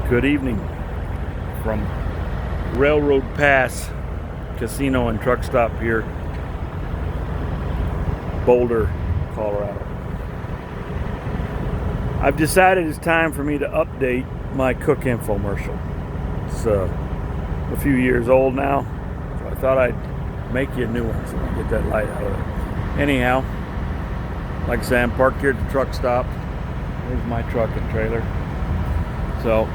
Good evening from Railroad Pass Casino and Truck Stop here, Boulder, Colorado. I've decided it's time for me to update my Koch Infomercial. It's a few years old now, so I thought I'd make you a new one so I can get that light out of it. Anyhow, like I say, I'm parked here at the truck stop. There's my truck and trailer. So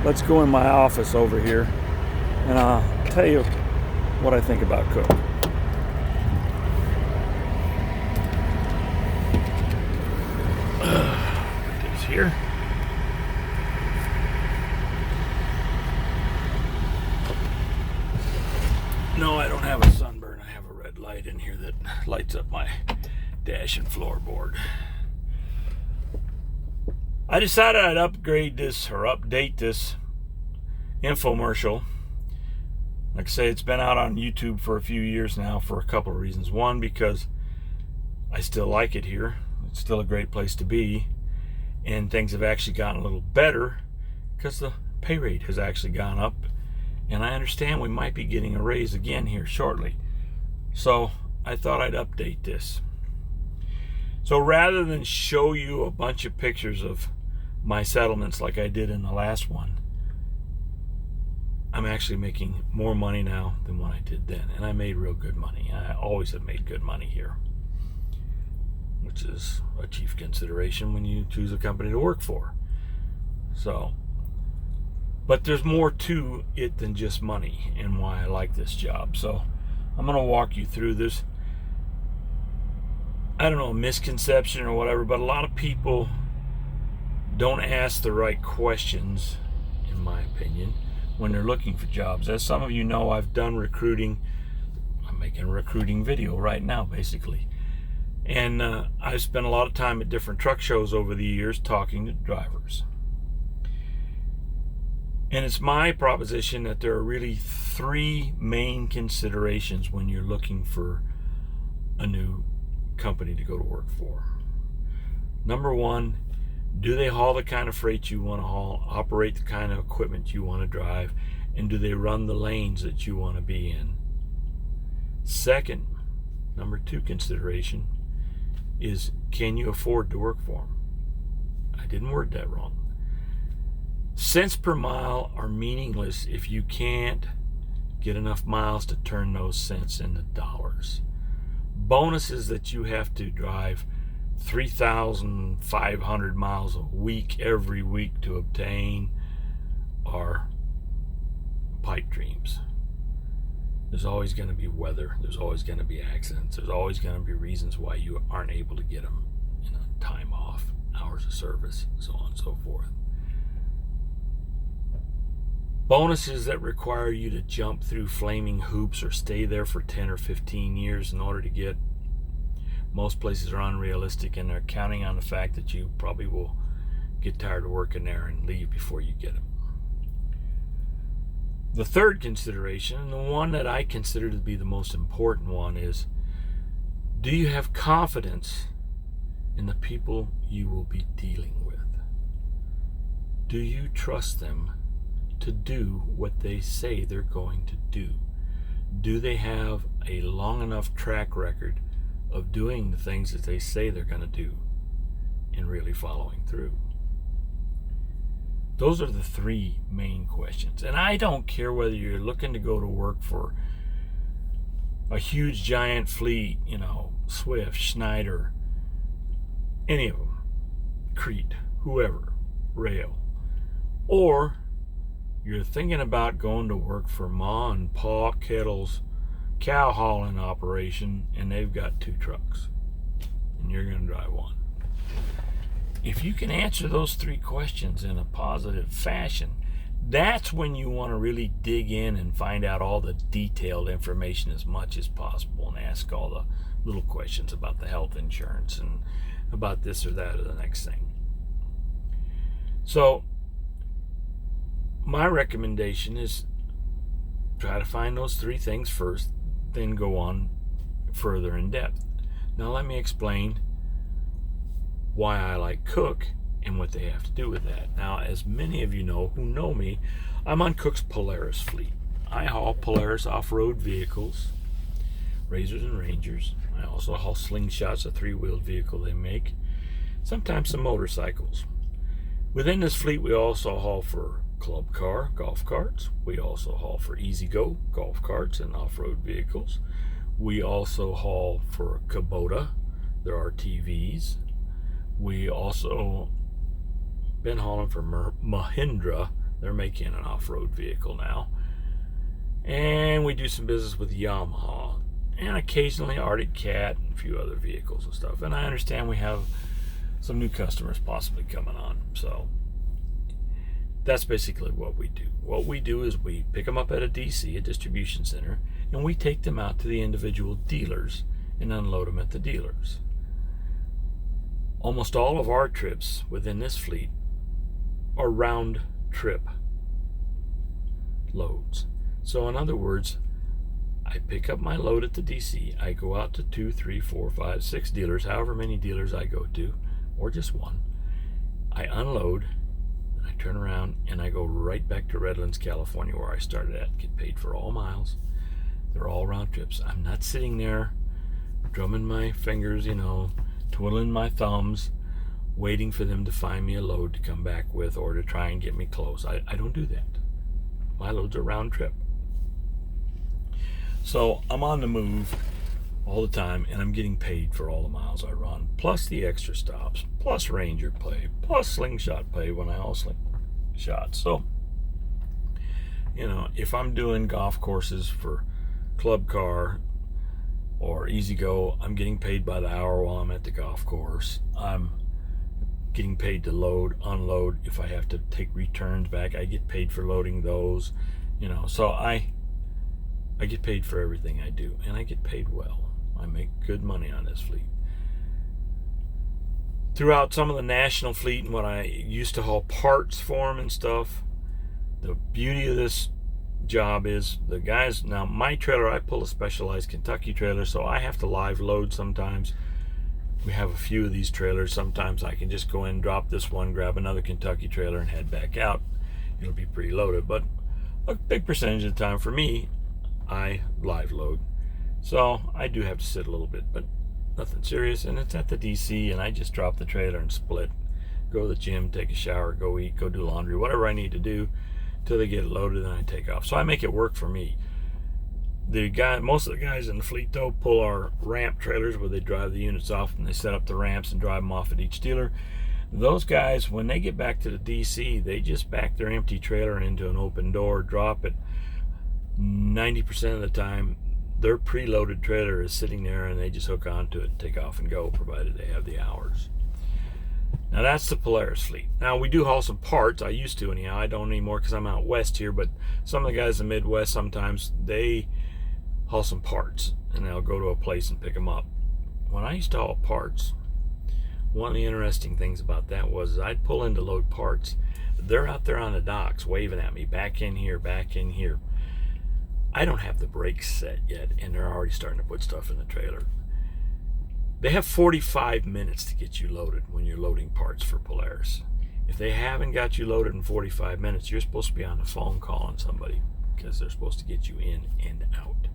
let's go in my office over here and I'll tell you what I think about Koch. It is here. No, I don't have a sunburn. I have a red light in here that lights up my dash and floorboard. I decided I'd upgrade this or update this infomercial. Like I say, it's been out on YouTube for a few years now for a couple of reasons. One, because I still like it here. It's still a great place to be. And things have actually gotten a little better because the pay rate has actually gone up. And I understand we might be getting a raise again here shortly. So I thought I'd update this. So rather than show you a bunch of pictures of my settlements like I did in the last one, I'm actually making more money now than what I did then. And I made real good money. I always have made good money here, which is a chief consideration when you choose a company to work for. So, but there's more to it than just money and why I like this job. So I'm going to walk you through this. I don't know, a misconception or whatever, but a lot of people don't ask the right questions, in my opinion, when they're looking for jobs. As some of you know, I've done recruiting. I'm making a recruiting video right now, basically. And I've spent a lot of time at different truck shows over the years talking to drivers. And it's my proposition that there are really three main considerations when you're looking for a new company to go to work for. Number one, do they haul the kind of freight you want to haul, operate the kind of equipment you want to drive, and do they run the lanes that you want to be in? Second, number two consideration is, can you afford to work for them? I didn't word that wrong. Cents per mile are meaningless if you can't get enough miles to turn those cents into dollars. Bonuses that you have to drive 3,500 miles a week every week to obtain are pipe dreams. There's always going to be weather. There's always going to be accidents. There's always going to be reasons why you aren't able to get them, time off, hours of service, so on and so forth. Bonuses that require you to jump through flaming hoops or stay there for 10 or 15 years in order to get. Most places are unrealistic, and they're counting on the fact that you probably will get tired of working there and leave before you get them. The third consideration, and the one that I consider to be the most important one, is, do you have confidence in the people you will be dealing with? Do you trust them to do what they say they're going to do? Do they have a long enough track record of doing the things that they say they're going to do and really following through? Those are the three main questions. And I don't care whether you're looking to go to work for a huge giant fleet, Swift, Schneider, any of them, Crete, whoever, Rail, or you're thinking about going to work for Ma and Pa Kettle's cow hauling operation, and they've got 2 trucks, and you're going to drive one. If you can answer those 3 questions in a positive fashion, that's when you want to really dig in and find out all the detailed information as much as possible and ask all the little questions about the health insurance and about this or that or the next thing. So my recommendation is try to find those 3 things first, then go on further in depth. Now let me explain why I like Koch and what they have to do with that. Now, as many of you know who know me, I'm on Koch's Polaris fleet. I haul Polaris off-road vehicles, Razors and Rangers. I also haul Slingshots, a 3-wheeled vehicle they make, sometimes some motorcycles. Within this fleet, we also haul for club car, golf carts. We also haul for E-Z-Go, golf carts and off-road vehicles. We also haul for Kubota, their RTVs. We also been hauling for Mahindra. They're making an off-road vehicle now. And we do some business with Yamaha. And occasionally Arctic Cat and a few other vehicles and stuff. And I understand we have some new customers possibly coming on. So that's basically what we do. What we do is we pick them up at a DC, a distribution center, and we take them out to the individual dealers and unload them at the dealers. Almost all of our trips within this fleet are round trip loads. So in other words, I pick up my load at the DC, I go out to 2, 3, 4, 5, 6 dealers, however many dealers I go to, or just one. I unload, and I turn around, and I go right back to Redlands, California, where I started at, get paid for all miles. They're all round trips. I'm not sitting there drumming my fingers, twiddling my thumbs, waiting for them to find me a load to come back with or to try and get me close. I don't do that. My loads are round trip. So I'm on the move all the time, and I'm getting paid for all the miles I run, plus the extra stops, plus Ranger pay, plus Slingshot pay when I haul Slingshots. So, if I'm doing golf courses for Club Car or E-Z-Go, I'm getting paid by the hour while I'm at the golf course. I'm getting paid to load, unload. If I have to take returns back, I get paid for loading those. So I get paid for everything I do, and I get paid well. I make good money on this fleet. Throughout some of the national fleet and what I used to haul parts for them and stuff, the beauty of this job is the guys, now my trailer, I pull a Specialized Kentucky trailer, so I have to live load sometimes. We have a few of these trailers. Sometimes I can just go in, drop this one, grab another Kentucky trailer, and head back out. It'll be preloaded, but a big percentage of the time for me, I live load. So I do have to sit a little bit, but nothing serious. And it's at the DC, and I just drop the trailer and split. Go to the gym, take a shower, go eat, go do laundry, whatever I need to do till they get it loaded, and I take off. So I make it work for me. Most of the guys in the fleet, though, pull our ramp trailers where they drive the units off, and they set up the ramps and drive them off at each dealer. Those guys, when they get back to the DC, they just back their empty trailer into an open door, drop it. 90% of the time, their preloaded trailer is sitting there, and they just hook onto it and take off and go, provided they have the hours. Now that's the Polaris fleet. Now we do haul some parts. I used to anyhow. I don't anymore because I'm out west here, but some of the guys in the Midwest, sometimes they haul some parts, and they'll go to a place and pick them up. When I used to haul parts, one of the interesting things about that was I'd pull in to load parts. They're out there on the docks waving at me, back in here, back in here. I don't have the brakes set yet, and they're already starting to put stuff in the trailer. They have 45 minutes to get you loaded when you're loading parts for Polaris. If they haven't got you loaded in 45 minutes, you're supposed to be on the phone calling somebody because they're supposed to get you in and out.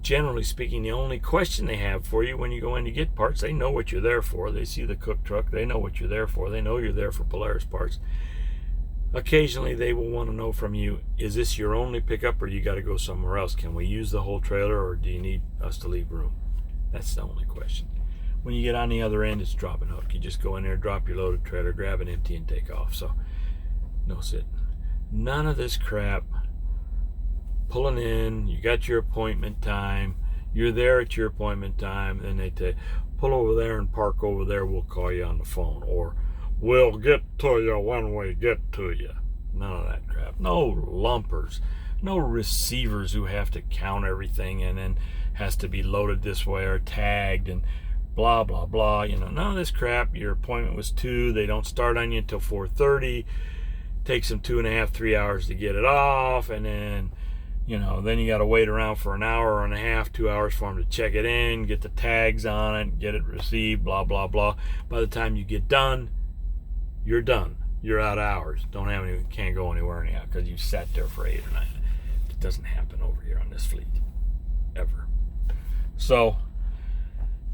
Generally speaking, the only question they have for you when you go in to get parts, they know what you're there for. They see the Koch truck. They know what you're there for. They know you're there for Polaris parts. Occasionally, they will want to know from you, is this your only pickup or you got to go somewhere else? Can we use the whole trailer or do you need us to leave room? That's the only question. When you get on the other end, it's drop and hook. You just go in there, drop your loaded trailer, grab it empty, and take off. So, no sitting. None of this crap. Pulling in, you got your appointment time, you're there at your appointment time, then they tell you, pull over there and park over there, we'll call you on the phone, or we'll get to you when we get to you. None of that crap. No lumpers, no receivers who have to count everything and then has to be loaded this way or tagged and blah, blah, blah. None of this crap. Your appointment was 2, they don't start on you until 4:30, takes them 2.5, 3 hours to get it off, and then then you got to wait around for an hour and a half, 2 hours for them to check it in, get the tags on it, get it received, blah, blah, blah. By the time you get done, you're done. You're out of hours. Can't go anywhere anyhow because you sat there for 8 or 9. It doesn't happen over here on this fleet ever. So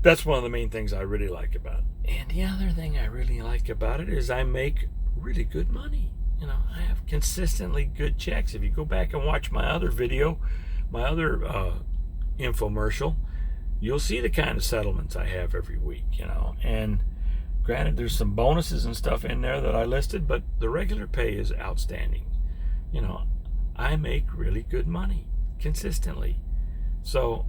that's one of the main things I really like about it. And the other thing I really like about it is I make really good money. You know, I have consistently good checks. If you go back and watch my other video, my other infomercial, you'll see the kind of settlements I have every week, you know. And granted, there's some bonuses and stuff in there that I listed, but the regular pay is outstanding. You know, I make really good money consistently. So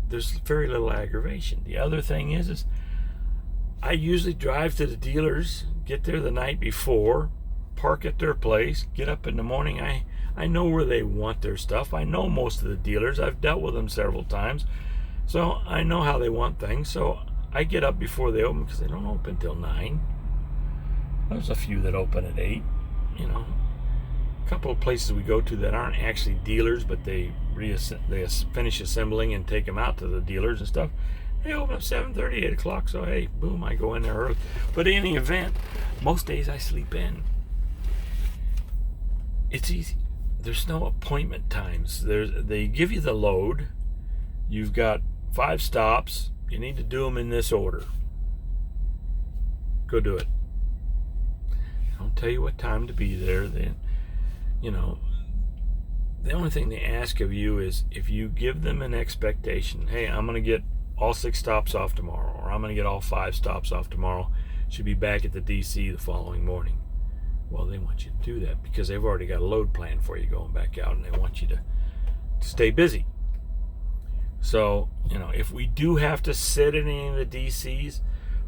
there's very little aggravation. The other thing is I usually drive to the dealers, get there the night before, park at their place, get up in the morning. I know where they want their stuff. I know most of the dealers. I've dealt with them several times. So I know how they want things. So I get up before they open because they don't open till 9. There's a few that open at 8. You know, a couple of places we go to that aren't actually dealers, but they finish assembling and take them out to the dealers and stuff. They open up 7:30, 8 o'clock. So hey, boom, I go in there early. But in any event, most days I sleep in. It's easy. There's no appointment times. They give you the load. You've got 5 stops. You need to do them in this order. Go do it. They don't tell you what time to be there. Then, you know, the only thing they ask of you is if you give them an expectation. Hey, I'm going to get all 6 stops off tomorrow, or I'm going to get all 5 stops off tomorrow. Should be back at the DC the following morning. Well, they want you to do that because they've already got a load plan for you going back out, and they want you to stay busy. So, you know, if we do have to sit in any of the DCs,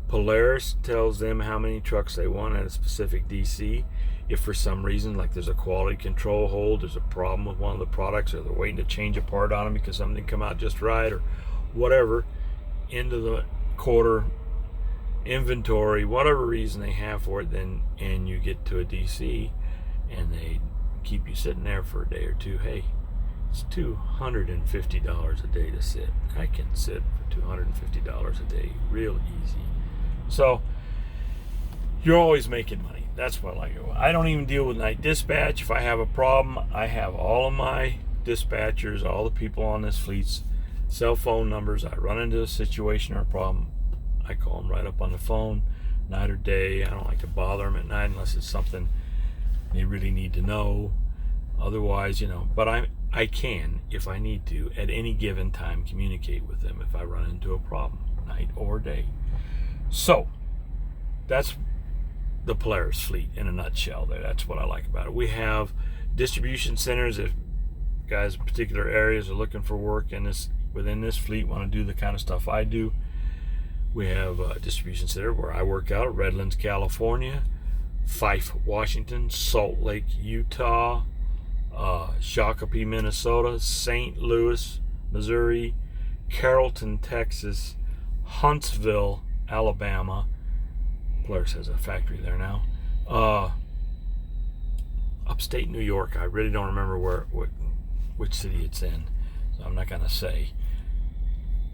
Polaris tells them how many trucks they want at a specific DC. If for some reason, like there's a quality control hold, there's a problem with one of the products, or they're waiting to change a part on them because something didn't come out just right, or whatever, into the quarter inventory, whatever reason they have for it, then and you get to a DC and they keep you sitting there for a day or two. Hey, it's $250 a day to sit. I can sit for $250 a day real easy. So you're always making money. That's what I like. I don't even deal with night dispatch. If I have a problem, I have all of my dispatchers, all the people on this fleet's cell phone numbers. I run into a situation or a problem, I call them right up on the phone, night or day. I don't like to bother them at night unless it's something they really need to know. Otherwise, you know, but I can, if I need to, at any given time, communicate with them if I run into a problem, night or day. So that's the Polaris fleet in a nutshell there. That's what I like about it. We have distribution centers. If guys in particular areas are looking for work in this, within this fleet, want to do the kind of stuff I do, we have a distribution center where I work out, Redlands, California, Fife, Washington, Salt Lake, Utah, Shakopee, Minnesota, St. Louis, Missouri, Carrollton, Texas, Huntsville, Alabama. Polaris has a factory there now. Upstate New York. I really don't remember which city it's in, so I'm not going to say.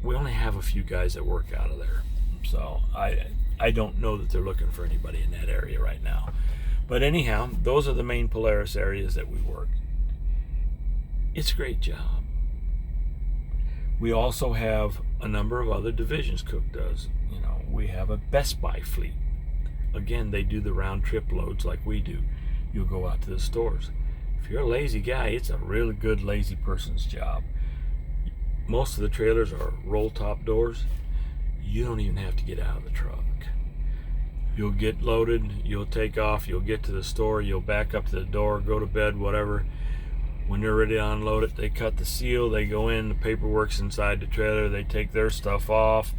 We only have a few guys that work out of there, so I don't know that they're looking for anybody in that area right now. But anyhow, those are the main Polaris areas that we work. It's a great job. We also have a number of other divisions Cook does. You know, we have a Best Buy fleet. Again, they do the round trip loads like we do. You'll go out to the stores. If you're a lazy guy, it's a really good lazy person's job. Most of the trailers are roll top doors. You don't even have to get out of the truck. You'll get loaded, you'll take off, you'll get to the store, you'll back up to the door, go to bed, whatever. When they're ready to unload it, they cut the seal, they go in, the paperwork's inside the trailer, they take their stuff off.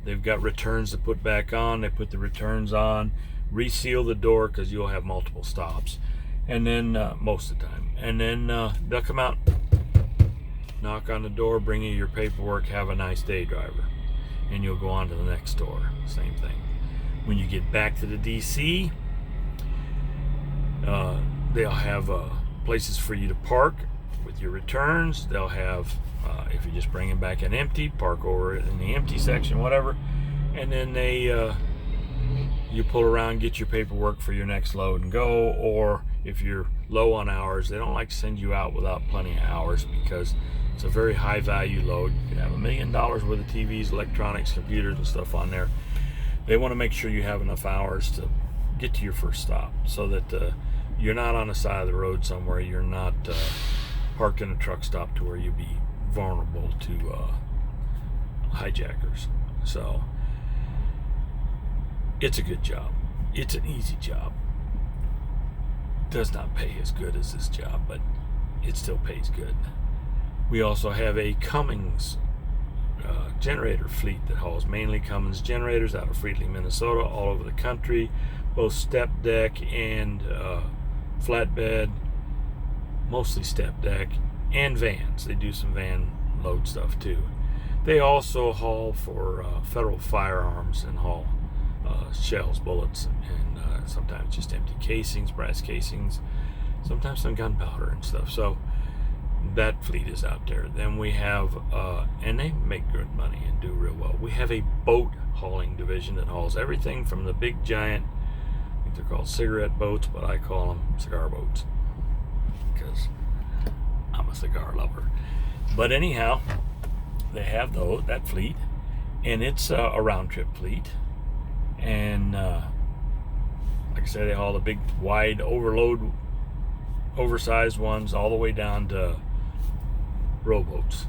They've got returns to put back on, they put the returns on, reseal the door because you'll have multiple stops. And then, most of the time. And then they'll come out, knock on the door, bring you your paperwork, have a nice day, driver. And you'll go on to the next store, same thing. When you get back to the DC, they'll have places for you to park with your returns. They'll have, if you just bring them back in empty, park over in the empty section, whatever. And then they you pull around, get your paperwork for your next load and go. Or if you're low on hours, they don't like to send you out without plenty of hours, because it's a very high value load. You can have $1 million worth of TVs, electronics, computers and stuff on there. They want to make sure you have enough hours to get to your first stop, so that you're not on the side of the road somewhere. You're not parked in a truck stop to where you'd be vulnerable to hijackers. So it's a good job. It's an easy job. Does not pay as good as this job, but it still pays good. We also have a Cummins generator fleet that hauls mainly Cummins generators out of Freely, Minnesota, all over the country, both step deck and flatbed, mostly step deck, and vans. They do some van load stuff too. They also haul for federal firearms and haul shells, bullets, and sometimes just empty casings, brass casings, sometimes some gunpowder and stuff. So that fleet is out there. Then we have, and they make good money and do real well. We have a boat hauling division that hauls everything from the big giant, I think they're called cigarette boats, but I call them cigar boats because I'm a cigar lover. But anyhow, they have that fleet, and it's a round trip fleet. And like I said, they haul the big, wide, oversized ones all the way down to rowboats.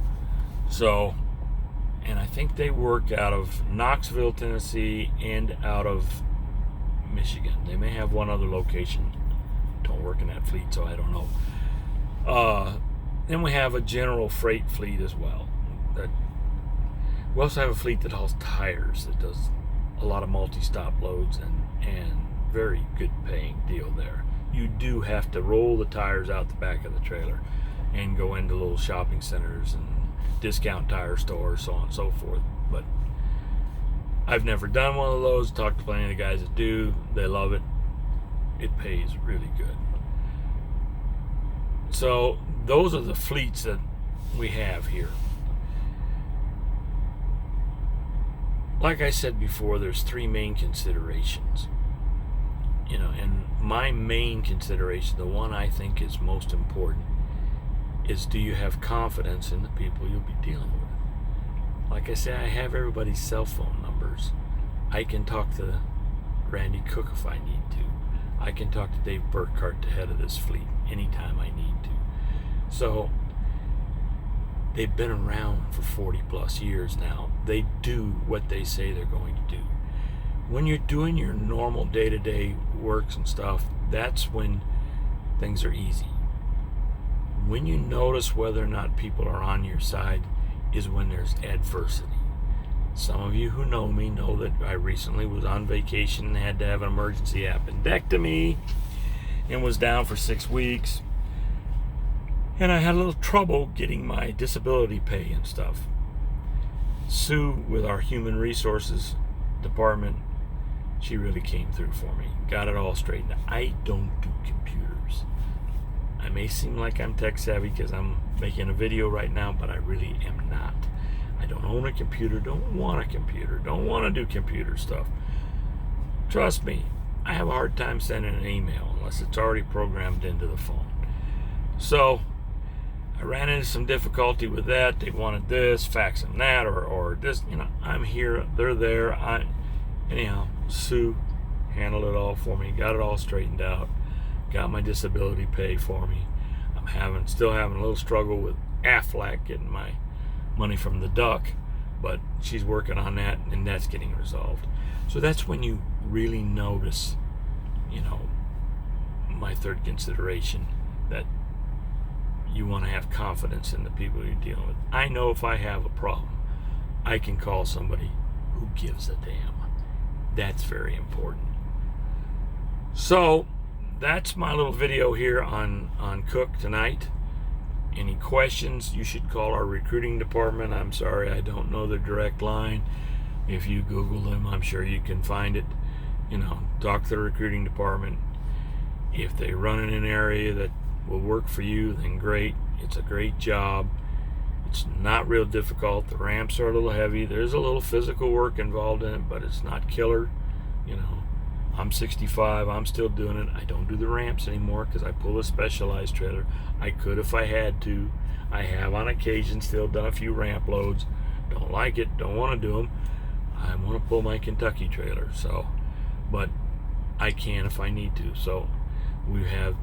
So, and I think they work out of Knoxville, Tennessee, and out of Michigan. They may have one other location. Don't work in that fleet, so I don't know. Then we have a general freight fleet as well. We also have a fleet that hauls tires, that does a lot of multi-stop loads, and very good paying deal there. You do have to roll the tires out the back of the trailer and go into little shopping centers and discount tire stores, so on and so forth. But I've never done one of those. Talked to plenty of the guys that do. They love it. It pays really good. So those are the fleets that we have here. Like I said before, there's three main considerations. And my main consideration, the one I think is most important, is do you have confidence in the people you'll be dealing with? Like I say, I have everybody's cell phone numbers. I can talk to Randy Cook if I need to. I can talk to Dave Burkhart, the head of this fleet, anytime I need to. So they've been around for 40 plus years now. They do what they say they're going to do. When you're doing your normal day-to-day works and stuff, that's when things are easy. When you notice whether or not people are on your side is when there's adversity. Some of you who know me know that I recently was on vacation and had to have an emergency appendectomy and was down for 6 weeks. And I had a little trouble getting my disability pay and stuff. Sue, with our human resources department, she really came through for me. Got it all straightened. I don't do computers. I may seem like I'm tech savvy because I'm making a video right now, but I really am not. I don't own a computer, don't want a computer, don't want to do computer stuff. Trust me, I have a hard time sending an email unless it's already programmed into the phone. So I ran into some difficulty with that. They wanted this, faxing that, or this. I'm here, they're there. Anyhow, Sue handled it all for me, got it all straightened out, got my disability pay for me. I'm still having a little struggle with Aflac getting my money from the duck, but she's working on that, and that's getting resolved. So that's when you really notice, my third consideration, that you want to have confidence in the people you're dealing with. I know if I have a problem, I can call somebody who gives a damn. That's very important. So that's my little video here on Cook tonight. Any questions, you should call our recruiting department. I'm sorry, I don't know their direct line. If you Google them, I'm sure you can find it. Talk to the recruiting department. If they run in an area that will work for you, then great. It's a great job. It's not real difficult. The ramps are a little heavy. There's a little physical work involved in it, but it's not killer. I'm 65. I'm still doing it. I don't do the ramps anymore because I pull a Specialized trailer. I could if I had to. I have on occasion still done a few ramp loads. Don't like it. Don't want to do them. I want to pull my Kentucky trailer. So, but I can if I need to. So we have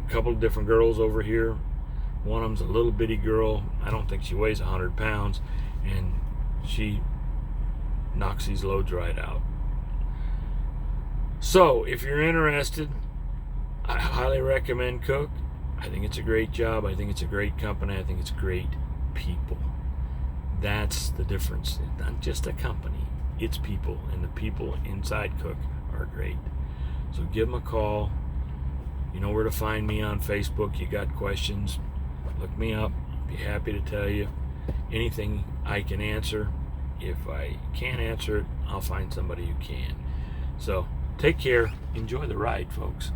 a couple of different girls over here. One of them's a little bitty girl. I don't think she weighs 100 pounds, and she knocks these loads right out. So if you're interested, I highly recommend Koch. I think it's a great job. I think it's a great company. I think it's great people. That's the difference. It's not just a company, it's people, and the people inside Koch are great. So give them a call. You know where to find me on Facebook. You got questions, look me up. I'll be happy to tell you anything I can answer. If I can't answer it, I'll find somebody who can. So take care. Enjoy the ride, folks.